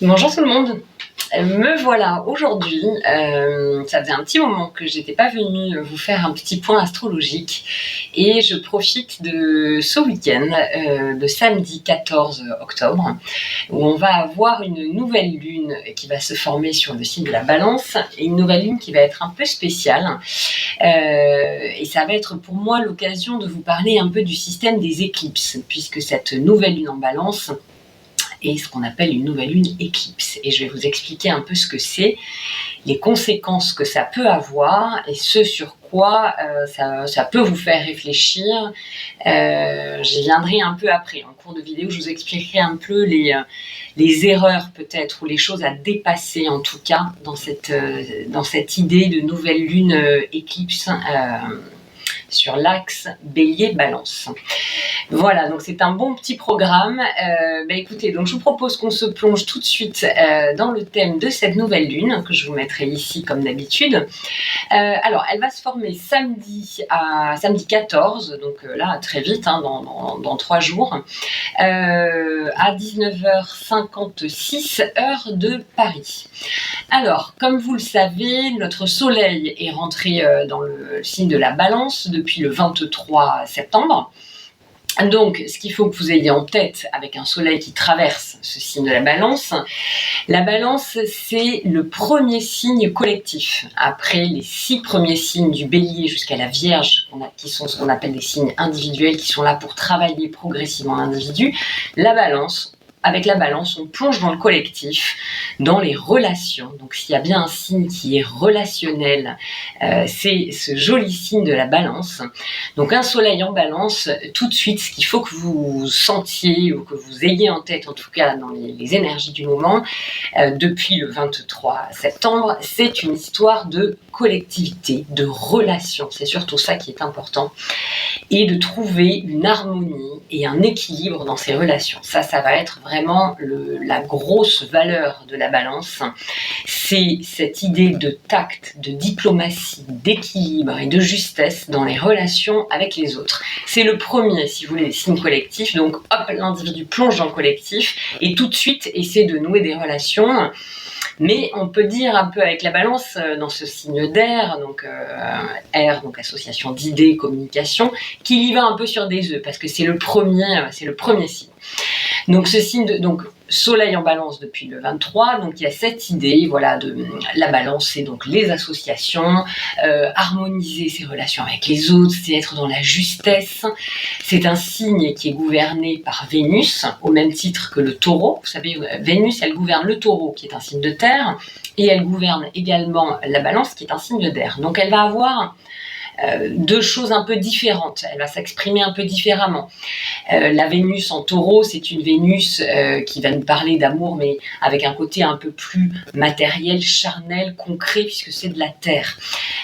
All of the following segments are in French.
Bonjour tout le monde. Me voilà aujourd'hui. Ça faisait un petit moment que j'étais pas venue vous faire un petit point astrologique et je profite de ce week-end, de samedi 14 octobre, où on va avoir une nouvelle lune qui va se former sur le signe de la Balance, et une nouvelle lune qui va être un peu spéciale. Et ça va être pour moi l'occasion de vous parler un peu du système des éclipses, puisque cette nouvelle lune en Balance et ce qu'on appelle une nouvelle lune éclipse. Et je vais vous expliquer un peu ce que c'est, les conséquences que ça peut avoir et ce sur quoi ça peut vous faire réfléchir. J'y viendrai un peu après. En cours de vidéo, je vous expliquerai un peu les erreurs peut-être ou les choses à dépasser en tout cas dans cette idée de nouvelle lune éclipse sur l'axe Bélier-Balance. Voilà, donc c'est un bon petit programme. Écoutez, donc je vous propose qu'on se plonge tout de suite dans le thème de cette nouvelle lune, que je vous mettrai ici comme d'habitude. Alors, elle va se former samedi 14, donc là, très vite, hein, dans 3 jours, à 19h56, heure de Paris. Alors, comme vous le savez, notre soleil est rentré dans le signe de la Balance depuis le 23 septembre. Donc, ce qu'il faut que vous ayez en tête avec un soleil qui traverse ce signe de la Balance, c'est le premier signe collectif. Après les 6 premiers signes du Bélier jusqu'à la Vierge, qui sont ce qu'on appelle des signes individuels, qui sont là pour travailler progressivement l'individu, avec la Balance, on plonge dans le collectif, dans les relations. Donc s'il y a bien un signe qui est relationnel, c'est ce joli signe de la Balance. Donc un soleil en Balance, tout de suite, ce qu'il faut que vous sentiez ou que vous ayez en tête, en tout cas dans les énergies du moment, depuis le 23 septembre, c'est une histoire de collectivité, de relation. C'est surtout ça qui est important. Et de trouver une harmonie et un équilibre dans ces relations. Ça va être vraiment la grosse valeur de la Balance. C'est cette idée de tact, de diplomatie, d'équilibre et de justesse dans les relations avec les autres. C'est le premier, si vous voulez, des signes collectifs. Donc, hop, l'individu plonge dans le collectif et tout de suite essaie de nouer des relations. Mais on peut dire un peu avec la Balance, dans ce signe d'air, donc air, donc association d'idées, communication, qu'il y va un peu sur des œufs, parce que c'est le premier signe. Donc ce signe donc soleil en Balance depuis le 23, donc il y a cette idée, voilà, de la Balance, c'est donc les associations, harmoniser ses relations avec les autres, c'est être dans la justesse. C'est un signe qui est gouverné par Vénus, au même titre que le Taureau. Vous savez, Vénus, elle gouverne le Taureau, qui est un signe de terre, et elle gouverne également la Balance, qui est un signe d'air. Donc elle va avoir deux choses un peu différentes. Elle va s'exprimer un peu différemment. La Vénus en Taureau, c'est une Vénus qui va nous parler d'amour, mais avec un côté un peu plus matériel, charnel, concret, puisque c'est de la terre.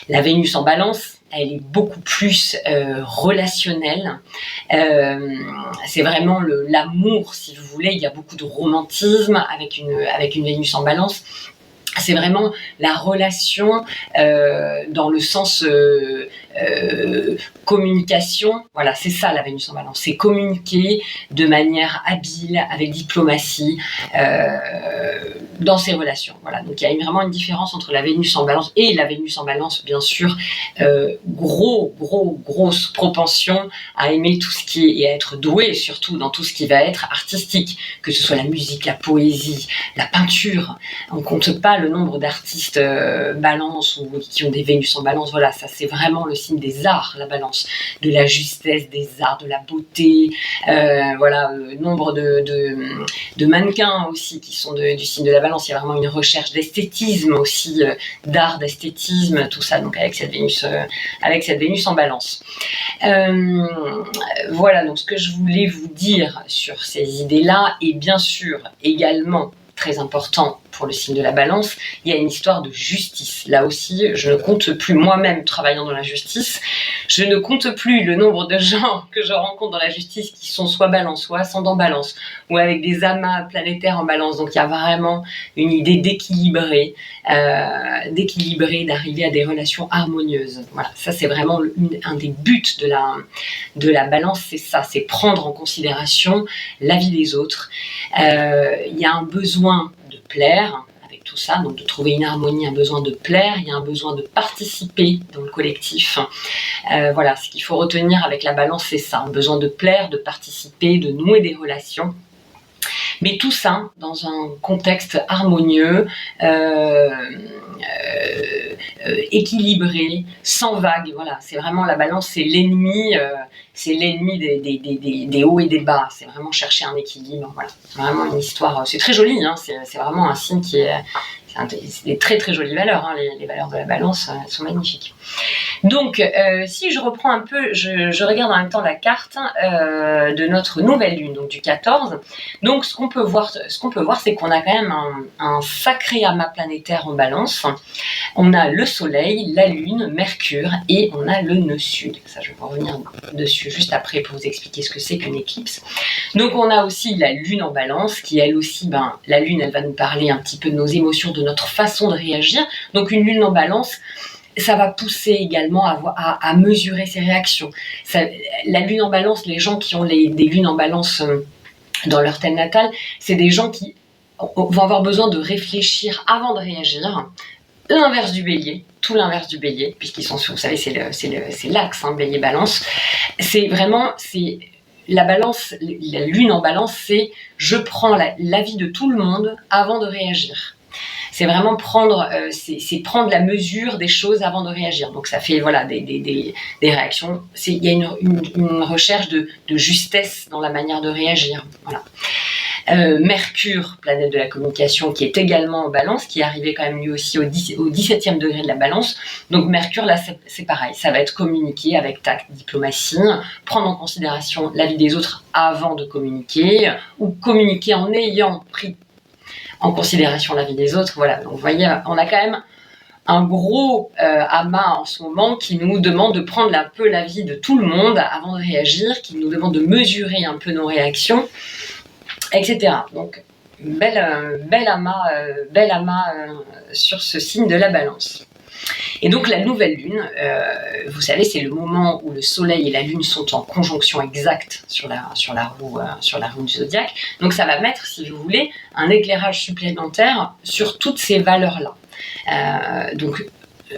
La Vénus en Balance, elle est beaucoup plus relationnelle. C'est vraiment l'amour, si vous voulez. Il y a beaucoup de romantisme avec une Vénus en Balance. C'est vraiment la relation dans le sens communication. Voilà, c'est ça la Vénus en Balance. C'est communiquer de manière habile, avec diplomatie, dans ses relations. Voilà, donc il y a vraiment une différence entre la Vénus en Balance et la Vénus en Balance, bien sûr. Grosse propension à aimer tout ce qui est, et à être doué surtout dans tout ce qui va être artistique, que ce soit la musique, la poésie, la peinture. On compte pas le nombre d'artistes Balance ou qui ont des Vénus en Balance. Voilà, ça c'est vraiment le signe des arts, la Balance, de la justesse, des arts, de la beauté. Voilà, nombre de mannequins aussi qui sont du signe de la Balance. Il y a vraiment une recherche d'esthétisme aussi, d'art, d'esthétisme, tout ça. Donc avec cette Vénus en Balance. Voilà, donc ce que je voulais vous dire sur ces idées-là, et bien sûr également très important pour le signe de la Balance, il y a une histoire de justice. Là aussi, je ne compte plus, moi-même travaillant dans la justice, je ne compte plus le nombre de gens que je rencontre dans la justice qui sont soit Balance, soit ascendant Balance, ou avec des amas planétaires en Balance. Donc il y a vraiment une idée d'équilibrer, d'arriver à des relations harmonieuses. Voilà, ça c'est vraiment un des buts de la Balance, c'est ça, c'est prendre en considération la vie des autres. Il y a un besoin de plaire avec tout ça, donc de trouver une harmonie, un besoin de plaire, il y a un besoin de participer dans le collectif. Voilà, ce qu'il faut retenir avec la balance, c'est ça, un besoin de plaire, de participer, de nouer des relations. Mais tout ça dans un contexte harmonieux, équilibré, sans vagues. Voilà, c'est vraiment la balance, c'est l'ennemi des hauts et des bas. C'est vraiment chercher un équilibre. Voilà, c'est vraiment une histoire. C'est très joli. Hein, c'est vraiment un signe qui est. C'est des très très jolies valeurs. Hein, les valeurs de la balance, elles sont magnifiques. Donc, si je reprends un peu, je regarde en même temps la carte de notre nouvelle lune, donc du 14. Donc, ce qu'on peut voir, c'est qu'on a quand même un sacré amas planétaire en balance. On a le Soleil, la Lune, Mercure et on a le nœud sud. Ça, je vais revenir dessus juste après pour vous expliquer ce que c'est qu'une éclipse. Donc, on a aussi la Lune en balance qui, elle aussi, la Lune, elle va nous parler un petit peu de nos émotions, de notre façon de réagir. Donc, une Lune en balance, ça va pousser également à mesurer ses réactions. La Lune en balance, les gens qui ont des lunes en balance dans leur thème natal, c'est des gens qui vont avoir besoin de réfléchir avant de réagir. L'inverse du bélier, tout l'inverse du bélier, puisqu'ils sont sur, vous savez, c'est l'axe, hein, bélier-balance. C'est la balance, la lune en balance, c'est je prends l'avis de tout le monde avant de réagir. C'est vraiment prendre la mesure des choses avant de réagir. Donc ça fait voilà des réactions. Il y a une recherche de justesse dans la manière de réagir. Voilà. Mercure, planète de la communication, qui est également en balance, qui est arrivé quand même lui aussi au 17e degré de la balance. Donc Mercure, là, c'est pareil, ça va être communiquer avec tact, diplomatie, prendre en considération l'avis des autres avant de communiquer, ou communiquer en ayant pris en considération l'avis des autres. Voilà, donc vous voyez, on a quand même un gros amas en ce moment qui nous demande de prendre un peu l'avis de tout le monde avant de réagir, qui nous demande de mesurer un peu nos réactions, etc. Donc, bel amas sur ce signe de la balance. Et donc la nouvelle lune, vous savez, c'est le moment où le soleil et la lune sont en conjonction exacte sur la roue du zodiaque. Donc ça va mettre, si vous voulez, un éclairage supplémentaire sur toutes ces valeurs-là. Donc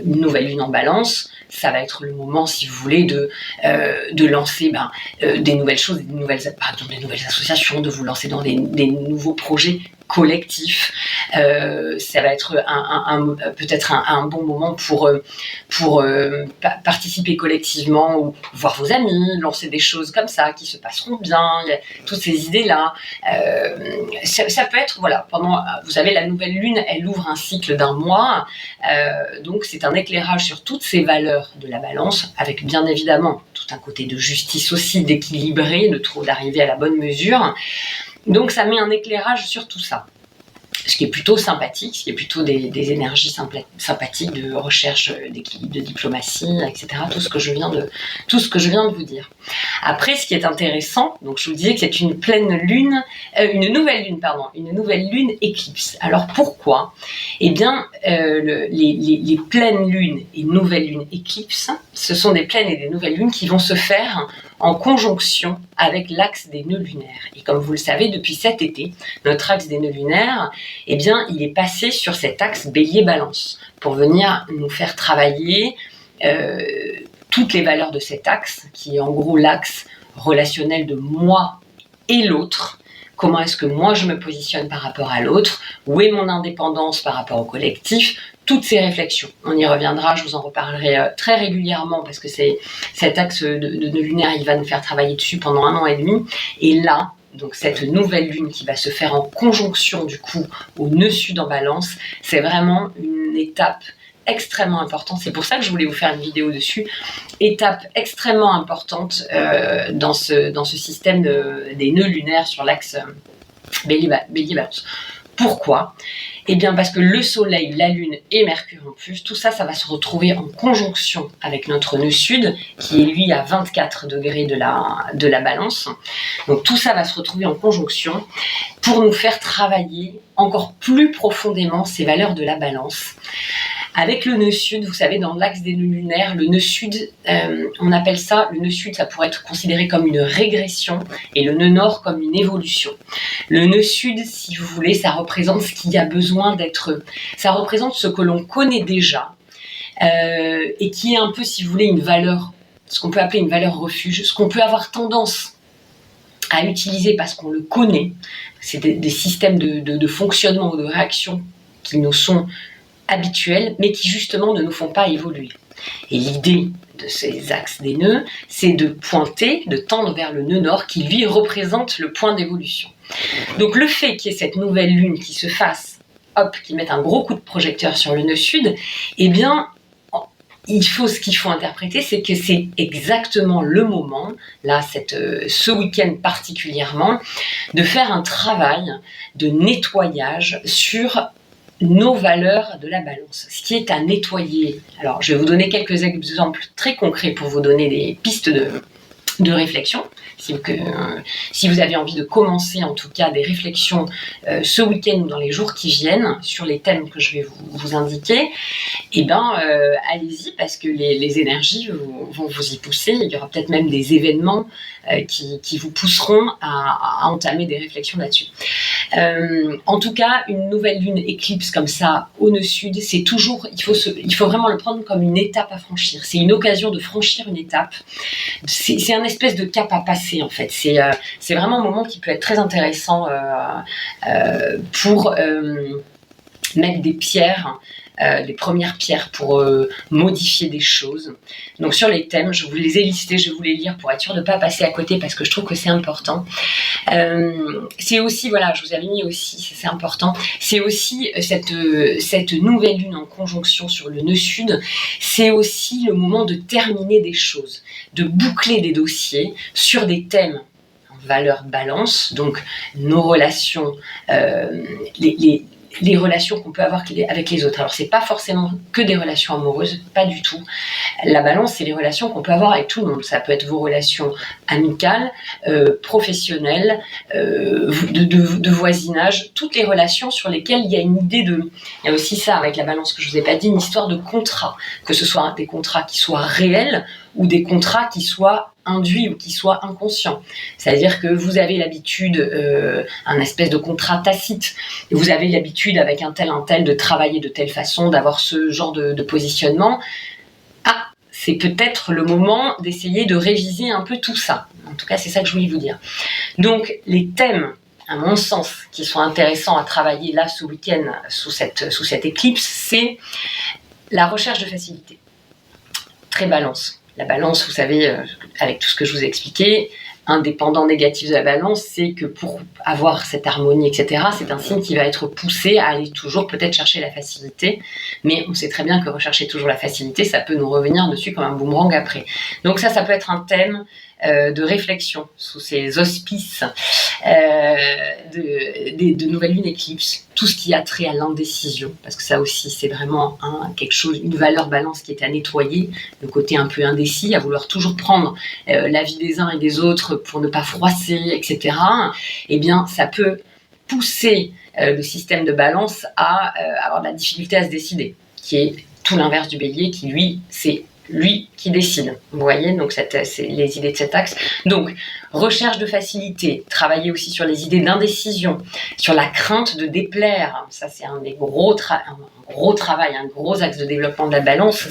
une nouvelle lune en balance, ça va être le moment, si vous voulez, de lancer des nouvelles choses, des nouvelles associations, de vous lancer dans des nouveaux projets collectifs. Ça va être peut-être un bon moment pour participer collectivement ou voir vos amis, lancer des choses comme ça qui se passeront bien. Il y a toutes ces idées-là. Ça peut être, voilà, vous savez, la nouvelle lune, elle ouvre un cycle d'un mois. Donc c'est un éclairage sur toutes ces valeurs de la balance, avec bien évidemment tout un côté de justice aussi, d'équilibrer, d'arriver à la bonne mesure. Donc ça met un éclairage sur tout ça, ce qui est plutôt sympathique, ce qui est plutôt des énergies sympathiques de recherche d'équilibre, de diplomatie, etc. Tout ce que je viens de vous dire. Après, ce qui est intéressant, donc je vous disais que c'est une nouvelle lune éclipse. Alors pourquoi ? Eh bien, les pleines lunes et nouvelles lunes éclipses, ce sont des pleines et des nouvelles lunes qui vont se faire en conjonction avec l'axe des nœuds lunaires. Et comme vous le savez, depuis cet été, notre axe des nœuds lunaires, eh bien, il est passé sur cet axe bélier-balance pour venir nous faire travailler toutes les valeurs de cet axe, qui est en gros l'axe relationnel de moi et l'autre. Comment est-ce que moi je me positionne par rapport à l'autre? Où est mon indépendance par rapport au collectif? Toutes ces réflexions. On y reviendra, je vous en reparlerai très régulièrement parce que c'est cet axe de lunaire, il va nous faire travailler dessus pendant 1 an et demi. Et là, donc cette nouvelle lune qui va se faire en conjonction du coup au nœud sud en balance, c'est vraiment une étape extrêmement importante. C'est pour ça que je voulais vous faire une vidéo dessus. Étape extrêmement importante dans ce système des nœuds lunaires sur l'axe bélier-balance. Pourquoi ? Eh bien parce que le soleil, la lune et Mercure en plus, tout ça, ça va se retrouver en conjonction avec notre nœud sud, qui est lui à 24 degrés de la balance. Donc tout ça va se retrouver en conjonction pour nous faire travailler encore plus profondément ces valeurs de la balance. Avec le nœud sud, vous savez, dans l'axe des nœuds lunaires, le nœud sud, on appelle ça, le nœud sud, ça pourrait être considéré comme une régression et le nœud nord comme une évolution. Le nœud sud, si vous voulez, ça représente ce qu'il y a besoin d'être, ça représente ce que l'on connaît déjà et qui est un peu, si vous voulez, une valeur, ce qu'on peut appeler une valeur refuge, ce qu'on peut avoir tendance à utiliser parce qu'on le connaît. C'est des systèmes de fonctionnement ou de réaction qui nous sont habituels, mais qui justement ne nous font pas évoluer. Et l'idée de ces axes des nœuds, c'est de pointer, de tendre vers le nœud nord qui lui représente le point d'évolution. Donc le fait qu'il y ait cette nouvelle lune qui se fasse, hop, qui mette un gros coup de projecteur sur le nœud sud, eh bien, ce qu'il faut interpréter, c'est que c'est exactement le moment, là, ce week-end particulièrement, de faire un travail de nettoyage sur nos valeurs de la balance, ce qui est à nettoyer. Alors, je vais vous donner quelques exemples très concrets pour vous donner des pistes de réflexion. Si vous avez envie de commencer en tout cas des réflexions ce week-end ou dans les jours qui viennent sur les thèmes que je vais vous indiquer, eh ben allez-y parce que les énergies vont vous y pousser. Il y aura peut-être même des événements qui vous pousseront à entamer des réflexions là-dessus. En tout cas, une nouvelle lune éclipse comme ça au nœud sud, c'est toujours, il faut vraiment le prendre comme une étape à franchir. C'est une occasion de franchir une étape. C'est un espèce de cap à passer en fait. C'est vraiment un moment qui peut être très intéressant pour mettre des pierres. Les premières pierres pour modifier des choses. Donc sur les thèmes, je vous les ai listés, je vais vous les lire pour être sûr de ne pas passer à côté parce que je trouve que c'est important. C'est aussi, voilà, je vous avais mis aussi, c'est important, c'est aussi cette nouvelle lune en conjonction sur le nœud sud, c'est aussi le moment de terminer des choses, de boucler des dossiers sur des thèmes en valeur balance, donc nos relations, les relations qu'on peut avoir avec les autres. Alors, c'est pas forcément que des relations amoureuses, pas du tout. La balance, c'est les relations qu'on peut avoir avec tout le monde. Ça peut être vos relations amicales, professionnelles, de voisinage, toutes les relations sur lesquelles il y a une idée de... Il y a aussi ça avec la balance que je vous ai pas dit, une histoire de contrat, que ce soit des contrats qui soient réels ou des contrats qui soient induits ou qui soient inconscients. C'est-à-dire que vous avez l'habitude, un espèce de contrat tacite, vous avez l'habitude avec un tel de travailler de telle façon, d'avoir ce genre de positionnement. Ah, c'est peut-être le moment d'essayer de réviser un peu tout ça. En tout cas, c'est ça que je voulais vous dire. Donc, les thèmes, à mon sens, qui sont intéressants à travailler là ce week-end sous cette éclipse, c'est la recherche de facilité. Très balance. La balance, vous savez, avec tout ce que je vous ai expliqué, indépendant négatif de la balance, c'est que pour avoir cette harmonie, etc., c'est un signe qui va être poussé à aller toujours peut-être chercher la facilité, mais on sait très bien que rechercher toujours la facilité, ça peut nous revenir dessus comme un boomerang après. Donc ça peut être un thème de réflexion sous ces auspices de nouvelle lune éclipse, tout ce qui a trait à l'indécision, parce que ça aussi c'est vraiment quelque chose, une valeur balance qui est à nettoyer, le côté un peu indécis, à vouloir toujours prendre l'avis des uns et des autres pour ne pas froisser, etc. Eh bien ça peut pousser le système de balance à avoir de la difficulté à se décider, qui est tout l'inverse du bélier, qui lui, c'est lui qui décide. Vous voyez, donc c'est les idées de cet axe. Donc, recherche de facilité, travailler aussi sur les idées d'indécision, sur la crainte de déplaire. Ça, c'est un des gros travail, un gros axe de développement de la balance.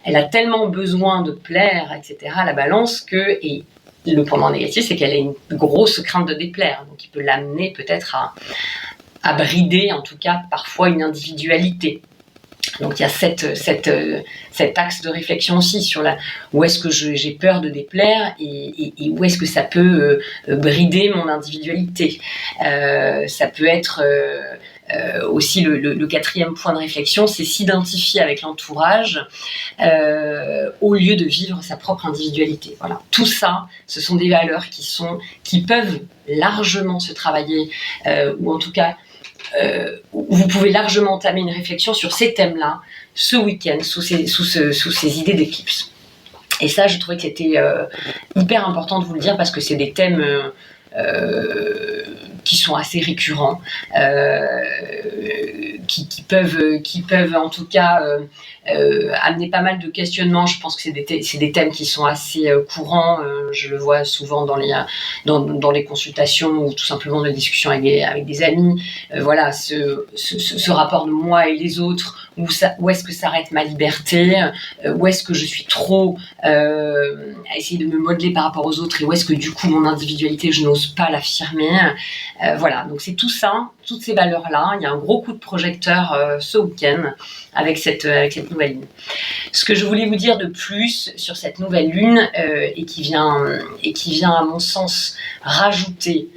Elle a tellement besoin de plaire, etc., la balance, et le pendant négatif, c'est qu'elle a une grosse crainte de déplaire. Donc, il peut l'amener peut-être à brider, en tout cas, parfois une individualité. Donc il y a cet axe de réflexion aussi sur où est-ce que j'ai peur de déplaire et où est-ce que ça peut brider mon individualité. Ça peut être aussi le quatrième point de réflexion, c'est s'identifier avec l'entourage au lieu de vivre sa propre individualité. Voilà. Tout ça, ce sont des valeurs qui peuvent largement se travailler, ou en tout cas vous pouvez largement entamer une réflexion sur ces thèmes-là ce week-end, sous ces idées d'éclipse. Et ça, je trouvais que c'était hyper important de vous le dire parce que c'est des thèmes qui sont assez récurrents, qui peuvent en tout cas amener pas mal de questionnements. Je pense que c'est des thèmes qui sont assez courants. Je le vois souvent dans les consultations ou tout simplement dans les discussions avec des amis. Voilà, ce rapport de moi et les autres, où est-ce que s'arrête ma liberté, où est-ce que je suis trop à essayer de me modeler par rapport aux autres, et où est-ce que du coup mon individualité, je n'ose pas l'affirmer. Voilà, donc c'est tout ça, toutes ces valeurs-là. Il y a un gros coup de projecteur ce week-end avec cette nouvelle lune. Ce que je voulais vous dire de plus sur cette nouvelle lune, et qui vient à mon sens rajouter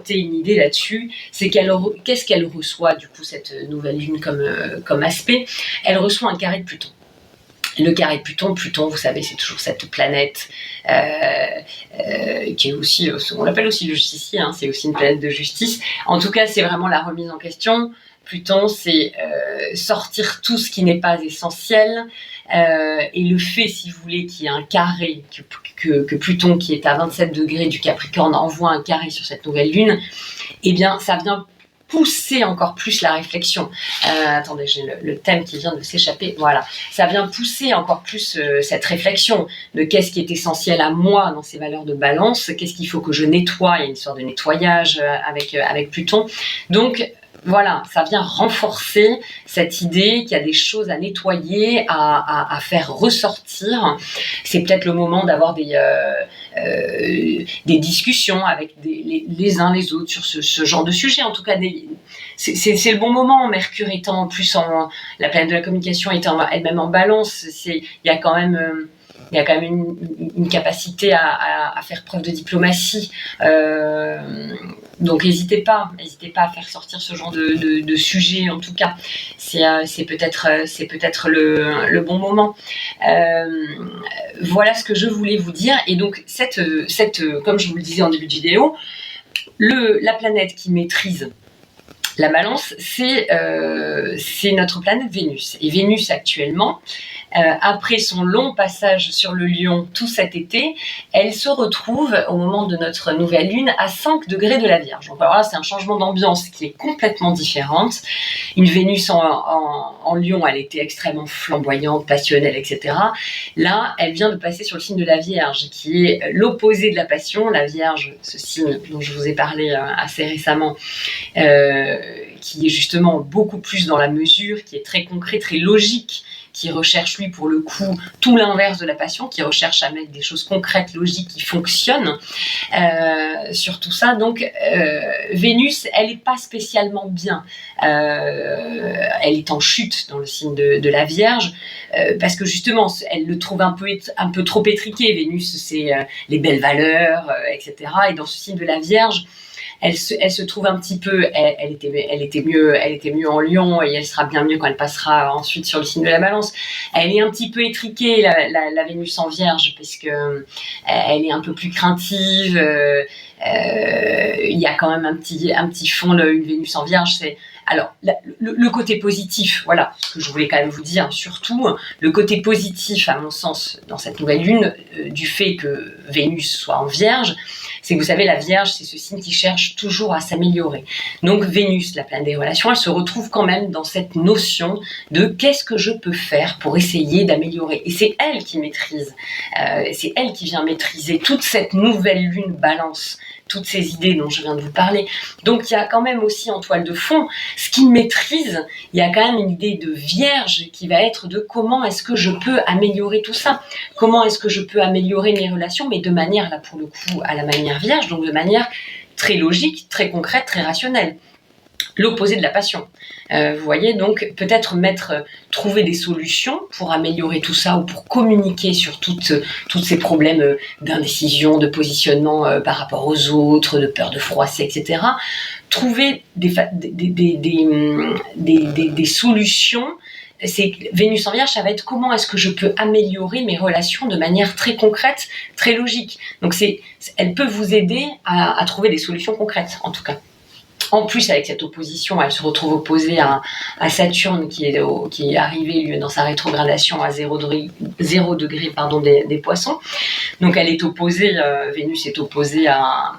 une idée là-dessus, c'est qu'est-ce qu'elle reçoit du coup, cette nouvelle lune, comme aspect. Elle reçoit un carré de Pluton. Le carré de Pluton, vous savez, c'est toujours cette planète qui est aussi, on l'appelle aussi le justicier, hein, c'est aussi une planète de justice. En tout cas, c'est vraiment la remise en question. Pluton, c'est sortir tout ce qui n'est pas essentiel. Et le fait, si vous voulez, qu'il y ait un carré, que Pluton, qui est à 27 degrés du Capricorne, envoie un carré sur cette nouvelle lune, eh bien, ça vient pousser encore plus la réflexion. Attendez, j'ai le thème qui vient de s'échapper. Voilà, ça vient pousser encore plus cette réflexion de qu'est-ce qui est essentiel à moi dans ces valeurs de balance, qu'est-ce qu'il faut que je nettoie. Il y a une sorte de nettoyage avec Pluton. Donc, voilà, ça vient renforcer cette idée qu'il y a des choses à nettoyer, à faire ressortir. C'est peut-être le moment d'avoir des discussions avec les uns les autres sur ce genre de sujet. En tout cas, c'est le bon moment. Mercure étant en plus la planète de la communication étant elle-même en balance, il y a quand même une capacité à faire preuve de diplomatie. Donc n'hésitez pas à faire sortir ce genre de sujet. En tout cas, c'est peut-être le bon moment. Voilà ce que je voulais vous dire. Et donc comme je vous le disais en début de vidéo, la planète qui maîtrise la balance, c'est notre planète Vénus. Et Vénus actuellement, après son long passage sur le Lion tout cet été, elle se retrouve au moment de notre nouvelle lune à 5 degrés de la Vierge. Donc alors là, c'est un changement d'ambiance qui est complètement différente. Une Vénus en Lion, elle était extrêmement flamboyante, passionnelle, etc. Là, elle vient de passer sur le signe de la Vierge, qui est l'opposé de la passion. La Vierge, ce signe dont je vous ai parlé assez récemment, qui est justement beaucoup plus dans la mesure, qui est très concret, très logique, qui recherche, lui, pour le coup, tout l'inverse de la passion, qui recherche à mettre des choses concrètes, logiques, qui fonctionnent sur tout ça. Donc, Vénus, elle n'est pas spécialement bien. Elle est en chute dans le signe de la Vierge, parce que justement, elle le trouve un peu trop étriqué. Vénus, c'est les belles valeurs, etc. Et dans ce signe de la Vierge, elle se trouve un petit peu, elle était mieux en Lion, et elle sera bien mieux quand elle passera ensuite sur le signe de la Balance. Elle est un petit peu étriquée, la Vénus en Vierge, parce que elle est un peu plus craintive. Il y a quand même un petit fond, une Vénus en Vierge. Alors, le côté positif, voilà, ce que je voulais quand même vous dire, surtout, le côté positif, à mon sens, dans cette nouvelle lune, du fait que Vénus soit en Vierge, c'est que vous savez, la Vierge, c'est ce signe qui cherche toujours à s'améliorer. Donc Vénus, la planète des relations, elle se retrouve quand même dans cette notion de qu'est-ce que je peux faire pour essayer d'améliorer. Et c'est elle qui maîtrise, c'est elle qui vient maîtriser toute cette nouvelle lune Balance, toutes ces idées dont je viens de vous parler. Donc il y a quand même aussi en toile de fond, ce qui maîtrise, il y a quand même une idée de Vierge qui va être de comment est-ce que je peux améliorer tout ça, comment est-ce que je peux améliorer mes relations, mais de manière, là pour le coup, à la manière Vierge, donc de manière très logique, très concrète, très rationnelle. L'opposé de la passion. Vous voyez, donc peut-être trouver des solutions pour améliorer tout ça, ou pour communiquer sur toutes ces problèmes d'indécision, de positionnement par rapport aux autres, de peur de froisser, etc. Trouver des solutions. C'est Vénus en Vierge, ça va être comment est-ce que je peux améliorer mes relations de manière très concrète, très logique. Donc elle peut vous aider à trouver des solutions concrètes, en tout cas. En plus, avec cette opposition, elle se retrouve opposée à Saturne qui est arrivé lui, dans sa rétrogradation à 0 degré des poissons. Donc elle est opposée, Vénus est opposée à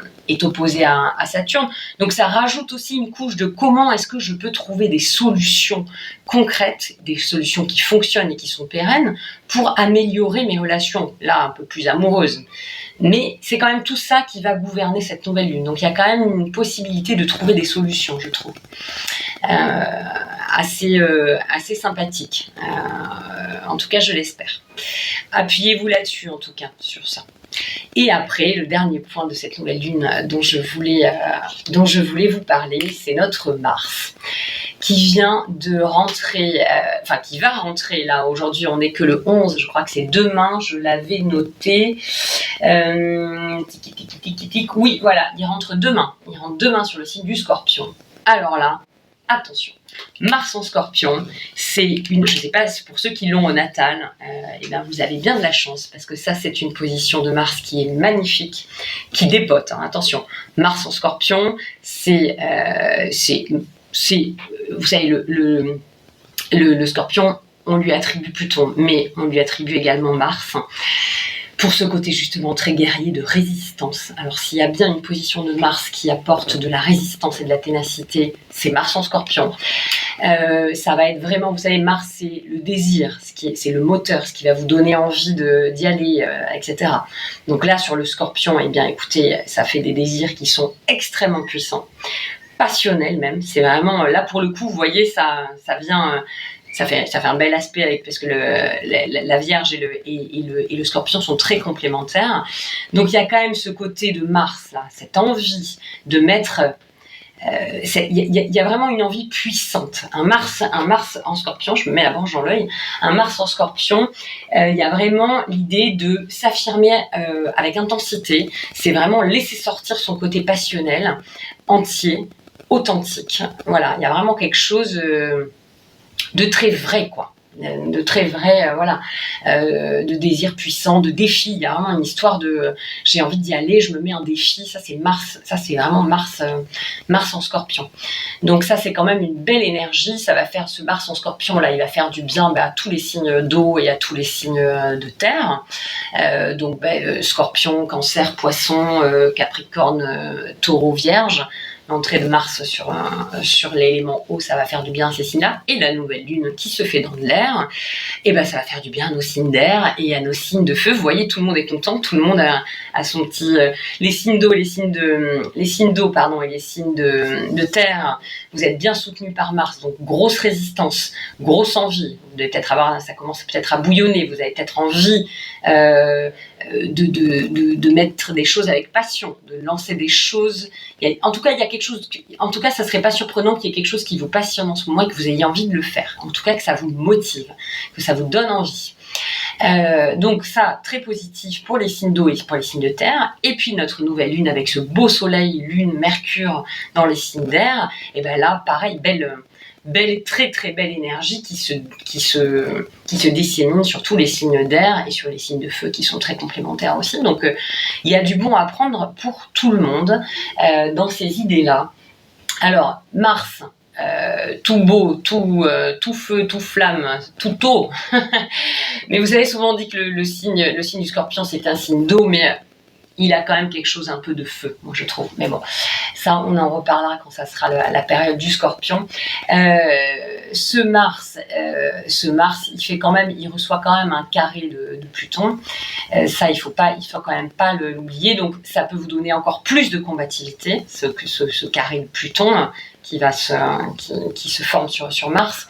Saturne. Donc ça rajoute aussi une couche de comment est-ce que je peux trouver des solutions concrètes, des solutions qui fonctionnent et qui sont pérennes pour améliorer mes relations, là un peu plus amoureuses. Mais c'est quand même tout ça qui va gouverner cette nouvelle lune. Donc il y a quand même une possibilité de trouver des solutions, je trouve. Assez sympathique. En tout cas, je l'espère. Appuyez-vous là-dessus, en tout cas, sur ça. Et après, le dernier point de cette nouvelle lune dont je voulais vous parler, c'est notre Mars, qui vient de rentrer, qui va rentrer, là, aujourd'hui, on n'est que le 11, je crois que c'est demain, je l'avais noté. Oui, voilà, il rentre demain sur le signe du Scorpion. Alors là, attention, Mars en Scorpion, c'est je ne sais pas, pour ceux qui l'ont au natal, et bien vous avez bien de la chance, parce que ça c'est une position de Mars qui est magnifique, qui dépote, hein, attention, Mars en Scorpion, c'est vous savez, le Scorpion, on lui attribue Pluton, mais on lui attribue également Mars, pour ce côté justement très guerrier de résistance. Alors s'il y a bien une position de Mars qui apporte de la résistance et de la ténacité, c'est Mars en Scorpion. Ça va être vraiment, vous savez, Mars c'est le désir, c'est le moteur, ce qui va vous donner envie d'y aller, etc. Donc là sur le Scorpion, eh bien écoutez, ça fait des désirs qui sont extrêmement puissants, passionnels même. C'est vraiment, là pour le coup, vous voyez, ça vient... Ça fait un bel aspect parce que la Vierge et le Scorpion sont très complémentaires. Donc il y a quand même ce côté de Mars, là, cette envie de mettre... Il y a vraiment une envie puissante. Un Mars en Scorpion, je me mets la branche dans l'œil, un Mars en Scorpion, il y a vraiment l'idée de s'affirmer avec intensité. C'est vraiment laisser sortir son côté passionnel, entier, authentique. Voilà, il y a vraiment quelque chose... de très vrai, quoi. De très vrai, de désir puissant, de défi. Il y a vraiment une histoire de j'ai envie d'y aller, je me mets un défi. Ça c'est Mars, ça c'est vraiment Mars en Scorpion. Donc ça c'est quand même une belle énergie. Ça va faire, ce Mars en Scorpion là, il va faire du bien à tous les signes d'eau et à tous les signes de terre. Scorpion, Cancer, Poisson, Capricorne, Taureau, Vierge. L'entrée de Mars sur l'élément eau, ça va faire du bien à ces signes-là. Et la nouvelle lune qui se fait dans de l'air, et ben ça va faire du bien à nos signes d'air et à nos signes de feu. Vous voyez, tout le monde est content, tout le monde a son petit... les signes d'eau, les signes d'eau, pardon, et les signes de terre, vous êtes bien soutenus par Mars, donc grosse résistance, grosse envie. Vous devez peut-être ça commence peut-être à bouillonner, vous avez peut-être envie de mettre des choses avec passion, de lancer des choses. En tout cas, il y a quelque chose. En tout cas, ça serait pas surprenant qu'il y ait quelque chose qui vous passionne en ce moment et que vous ayez envie de le faire. En tout cas, que ça vous motive, que ça vous donne envie. Donc ça, très positif pour les signes d'eau et pour les signes de terre. Et puis notre nouvelle lune avec ce beau soleil, lune, Mercure dans les signes d'air. Et ben là, pareil, belle, très très belle énergie qui se dissémine sur tous les signes d'air et sur les signes de feu qui sont très complémentaires aussi. Donc il y a du bon à prendre pour tout le monde dans ces idées-là. Alors Mars, tout beau, tout feu, tout flamme, tout eau. Mais vous avez souvent dit que le signe du Scorpion c'est un signe d'eau, mais il a quand même quelque chose un peu de feu, moi je trouve. Mais bon, ça on en reparlera quand ça sera la période du Scorpion. Ce Mars, il reçoit quand même un carré de Pluton. Ça, il faut quand même pas l'oublier. Donc ça peut vous donner encore plus de combativité, ce carré de Pluton qui se forme sur Mars.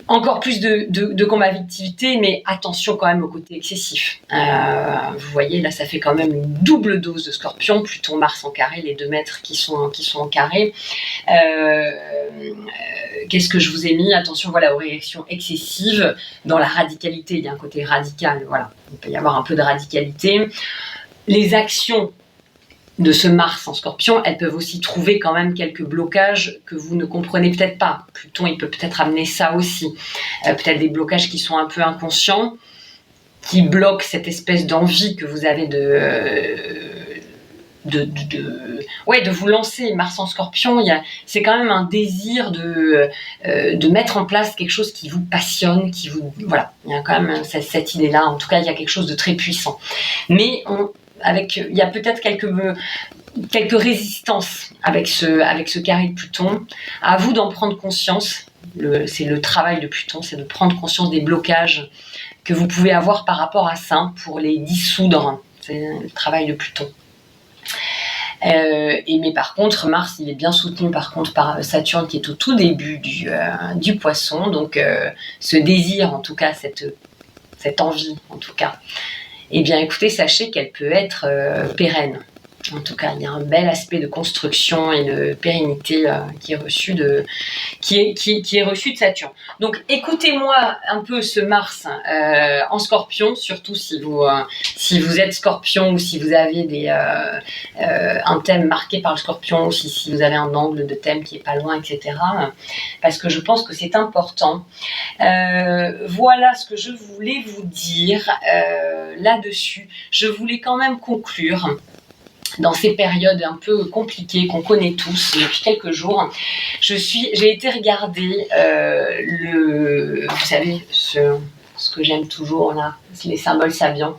Encore plus de combativité, mais attention quand même au côté excessif. Vous voyez, là, ça fait quand même une double dose de Scorpion, Pluton, Mars en carré, les 2 mètres qui sont en carré. Qu'est-ce que je vous ai mis? Attention, voilà, aux réactions excessives. Dans la radicalité, il y a un côté radical, voilà. Il peut y avoir un peu de radicalité. Les actions de ce Mars en Scorpion, elles peuvent aussi trouver quand même quelques blocages que vous ne comprenez peut-être pas. Pluton, il peut peut-être amener ça aussi. Peut-être des blocages qui sont un peu inconscients, qui bloquent cette espèce d'envie que vous avez de vous lancer. Mars en Scorpion, c'est quand même un désir de mettre en place quelque chose qui vous passionne, voilà, il y a quand même cette idée-là. En tout cas, il y a quelque chose de très puissant. Mais il y a peut-être quelques résistances avec ce carré de Pluton. À vous d'en prendre conscience. C'est le travail de Pluton, c'est de prendre conscience des blocages que vous pouvez avoir par rapport à ça pour les dissoudre. C'est le travail de Pluton. Mais par contre, Mars, il est bien soutenu par Saturne qui est au tout début du Poisson. Donc, ce désir, en tout cas, cette envie, en tout cas, eh bien, écoutez, sachez qu'elle peut être pérenne. En tout cas, il y a un bel aspect de construction et de pérennité qui est reçu de Saturne. Donc, écoutez-moi un peu ce Mars en Scorpion, surtout si vous êtes Scorpion ou si vous avez un thème marqué par le Scorpion, ou si vous avez un angle de thème qui est pas loin, etc. Parce que je pense que c'est important. Voilà ce que je voulais vous dire là-dessus. Je voulais quand même conclure. Dans ces périodes un peu compliquées qu'on connaît tous depuis quelques jours, j'ai été regarder vous savez, ce que j'aime toujours là, les symboles sabiens.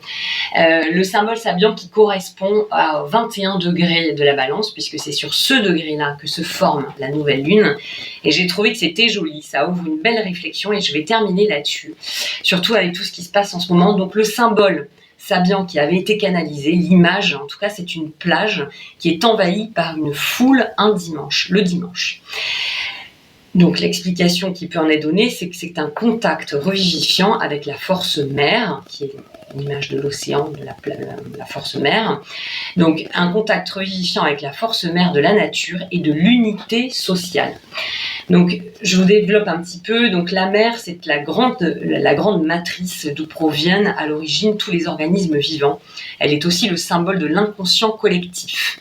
Le symbole sabian qui correspond à 21 degrés de la balance, puisque c'est sur ce degré-là que se forme la nouvelle lune. Et j'ai trouvé que c'était joli, ça ouvre une belle réflexion et je vais terminer là-dessus. Surtout avec tout ce qui se passe en ce moment. Donc le symbole Sabian qui avait été canalisé, l'image, en tout cas c'est une plage qui est envahie par une foule le dimanche. Donc l'explication qui peut en être donnée, c'est que c'est un contact revivifiant avec la force mère, qui est l'image de l'océan, de la force mère. Donc un contact revivifiant avec la force mère de la nature et de l'unité sociale. Donc je vous développe un petit peu. Donc la mer, c'est la grande matrice d'où proviennent à l'origine tous les organismes vivants. Elle est aussi le symbole de l'inconscient collectif.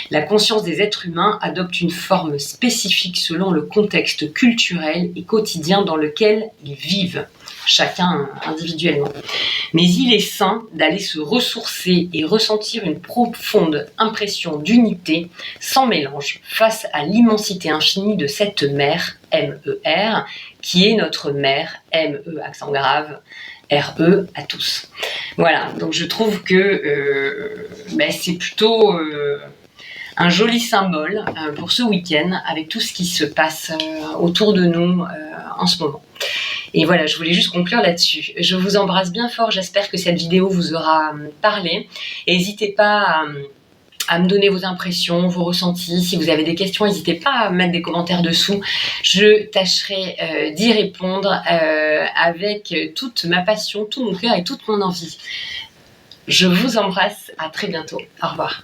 La conscience des êtres humains adopte une forme spécifique selon le contexte culturel et quotidien dans lequel ils vivent, chacun individuellement. Mais il est sain d'aller se ressourcer et ressentir une profonde impression d'unité, sans mélange, face à l'immensité infinie de cette mer, M-E-R, qui est notre mère, M-E, accent grave, R-E, à tous. Voilà, donc je trouve que c'est plutôt un joli symbole pour ce week-end, avec tout ce qui se passe autour de nous en ce moment. Et voilà, je voulais juste conclure là-dessus. Je vous embrasse bien fort, j'espère que cette vidéo vous aura parlé. N'hésitez pas à me donner vos impressions, vos ressentis. Si vous avez des questions, n'hésitez pas à mettre des commentaires dessous. Je tâcherai d'y répondre avec toute ma passion, tout mon cœur et toute mon envie. Je vous embrasse, à très bientôt. Au revoir.